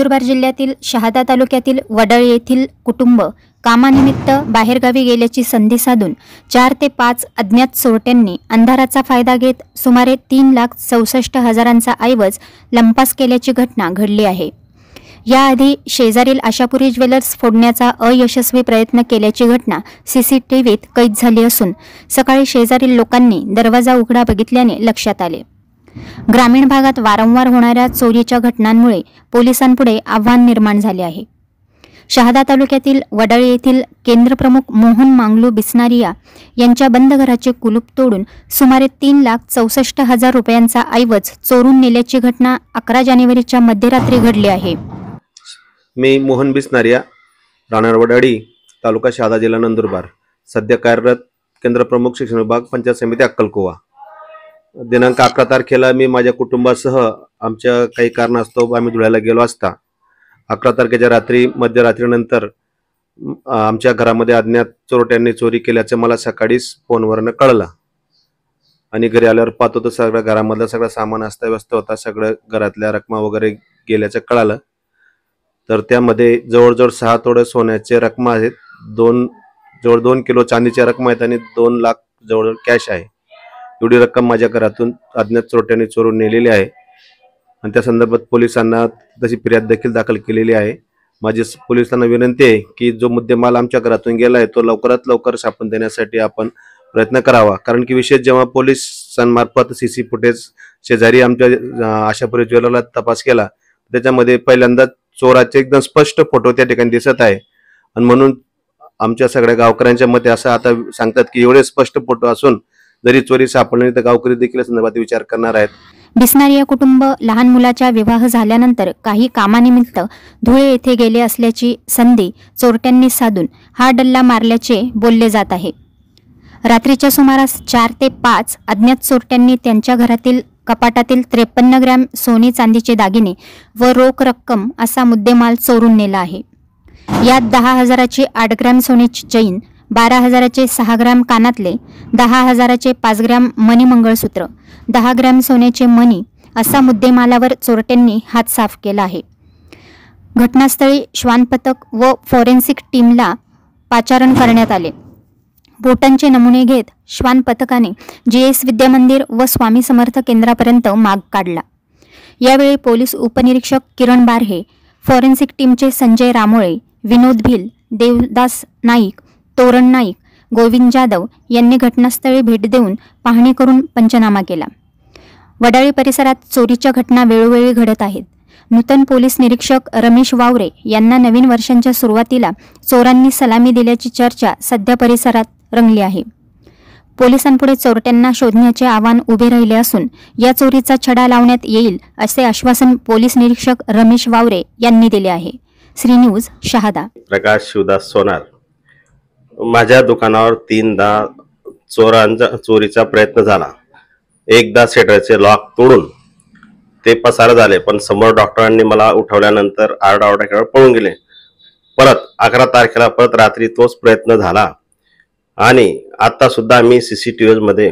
नंदुरबार जिल्ह्यातील शहादा तालुक्यातील वडळी येथील कुटुंब कामानिमित्त बाहेरगावी गेल्याची संधी साधून 4 ते 5 अज्ञात चोरट्यांनी अंधाराचा फायदा घेत सुमारे 3,64,000चा ऐवज लंपास केल्याची घटना घडली आहे। याआधी शेजारील आशापुरी ज्वेलर्स फोडण्याचा अयशस्वी प्रयत्न केल्याची घटना सीसीटीव्हीत कैद झाली असून सकाळी शेजारील लोकांनी दरवाजा उघडा बघितल्याने लक्षात आले। ग्रामीण भागात वारंवार होणाऱ्या चोरीच्या घटनांमुळे पोलिसांपुढे आव्हान निर्माण झाले आहे। शहादा तालुक्यातील वडळी येथील केंद्रप्रमुख मोहन मांगलू बिस्नारिया यांच्या बंद घराचे कुलूप तोडून सुमारे 3,64,000 रुपयांचा ऐवज चोरून नेल्याची घटना 11 जानेवारीच्या मध्यरात्री घडली आहे। मी मोहन बिस्नारिया, राहणार वडळी, तालुका शहादा, जिल्हा नंदुरबार, सध्या कार्यरत केंद्रप्रमुख शिक्षण विभाग, पंचायत समिती अक्कलकुवा। दिनांक 11 तारखेला मी माझ्या कुटुंबासह आमच्या काही कारणास्तव आम्ही धुळ्याला गेलो असता 11 तारखेच्या रात्री मध्यरात्रीनंतर आमच्या घरामध्ये अज्ञात चोरट्यांनी चोरी केल्याचं मला सकाळीच फोनवरनं कळलं आणि घरी आल्यावर पाहतो तर सगळं घरामधलं सगळं सामान अस्ताव्यस्त होता। सगळं घरातल्या रकमा वगैरे गेल्याचं कळालं। तर त्यामध्ये जवळजवळ 6 तोळे सोन्याचे रकमा आहेत, जवळ 2 किलो चांदीच्या रकमा आहेत आणि 2 लाख जवळ कॅश आहे। एवढी रक्कम माझ्या घरातून अज्ञात चोरट्यांनी चोरून नेलेली आहे आणि त्या संदर्भात पोलिसांना तशी फिर्याद देखील दाखल केलेली आहे। माझी पोलिसांना विनंती आहे की जो मुद्देमाल आमच्या घरातून गेला आहे तो लवकरात लवकर सापडून देण्यासाठी आपण प्रयत्न करावा। कारण की विशेष जेव्हा पोलिसांमार्फत सीसी फुटेज शेजारी आमच्या आशापुरी ज्वेलरला तपास केला त्याच्यामध्ये पहिल्यांदा चोराचे एकदम स्पष्ट फोटो त्या ठिकाणी दिसत आहे आणि म्हणून आमच्या सगळ्या गावकऱ्यांच्या मते असं आता सांगतात की एवढे स्पष्ट फोटो असून जरी चोरी सापडली तर गावकरी देखील संदर्भात विचार करणार आहेत। बिस्नारिया कुटुंब लहान मुलाचा विवाह झाल्यानंतर काही कामानिमित्त धुळे येथे गेले असल्याची संधी चोरट्यांनी साधून हा डल्ला मारल्याचे बोलले जात आहे। रात्रीच्या सुमारास 4 ते 5 अज्ञात चोरट्यांनी त्यांच्या घरातील कपाटातील 53 ग्रॅम सोने चांदीचे दागिने व रोख रक्कम असा मुद्देमाल चोरून नेला आहे। यात 10,000ची 8 ग्रॅम सोन्याची चैन, 12,000चे 6 ग्रॅम कानातले, 10,000चे 5 ग्रॅम मणी मंगळसूत्र, 10 ग्रॅम सोन्याचे मणी असा मुद्देमालावर चोरट्यांनी हात साफ केला आहे। घटनास्थळी श्वान पथक व फॉरेन्सिक टीमला पाचारण करण्यात आले। बोटांचे नमुने घेत श्वान पथकाने GS विद्यामंदिर व स्वामी समर्थ केंद्रापर्यंत माग काढला। यावेळी पोलीस उपनिरीक्षक किरण बारहे, फॉरेन्सिक टीमचे संजय रामोळे, विनोद भिल, देवदास नाईक, तोरण नाईक, गोविंद जाधव यांनी घटनास्थळी भेट देऊन पाहणी करून पंचनामा केला। वडाळी परिसरात चोरीच्या घटना वेळोवेळी घडत आहेत। नूतन पोलीस निरीक्षक रमेश वावरे यांना नवीन वर्षांच्या सुरुवातीला चोरांनी सलामी दिल्याची चर्चा सध्या परिसरात रंगली आहे। पोलिसांपुढे चोरट्यांना शोधण्याचे आव्हान उभे राहिले असून या चोरीचा छडा लावण्यात येईल असे आश्वासन पोलीस निरीक्षक रमेश वावरे यांनी दिले आहे। श्री न्यूज शहादा। प्रकाश शिवदास सोनार। माझ्या दुकानावर 3दा चोरीचा प्रयत्न झाला। एकदा शटरचे लॉक तोडून ते पसार झाले, पण समोर डॉक्टरांनी मला उठवल्यानंतर आरडाओरडा केल्यावर पळून गेले। परत 11 तारखेला परत रात्री तोच प्रयत्न झाला आणि आता सुद्धा आम्ही CCTV मध्ये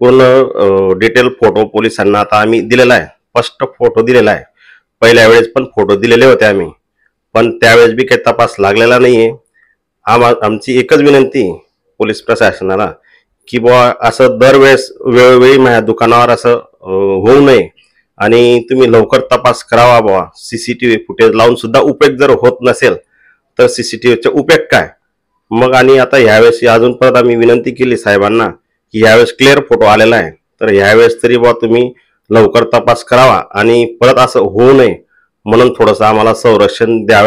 पूर्ण डिटेल फोटो पोलिसांना आता आम्ही दिलेला आहे, स्पष्ट फोटो दिलेला आहे। पहिल्या वेळेस पण फोटो दिलेले होते आम्ही, पण त्यावेळेस बी काही तपास लागलेला नाहीये। आमची एकच विनंती पोलीस प्रशासनाला की बुवा असं दरवेळेस वेळोवेळी माझ्या दुकानावर असं होऊ नये आणि तुम्ही लवकर तपास करावा बुवा। CCTV फुटेज लावून सुद्धा उपयोग जर होत नसेल तर CCTVचा उपयोग काय मग। आणि आता ह्यावेळेस अजून परत आम्ही विनंती केली साहेबांना की ह्यावेळेस क्लिअर फोटो आलेला आहे, तर ह्यावेळेस तरी बुवा तुम्ही लवकर तपास करावा आणि परत असं होऊ नये म्हणून थोडंसं आम्हाला संरक्षण द्यावे।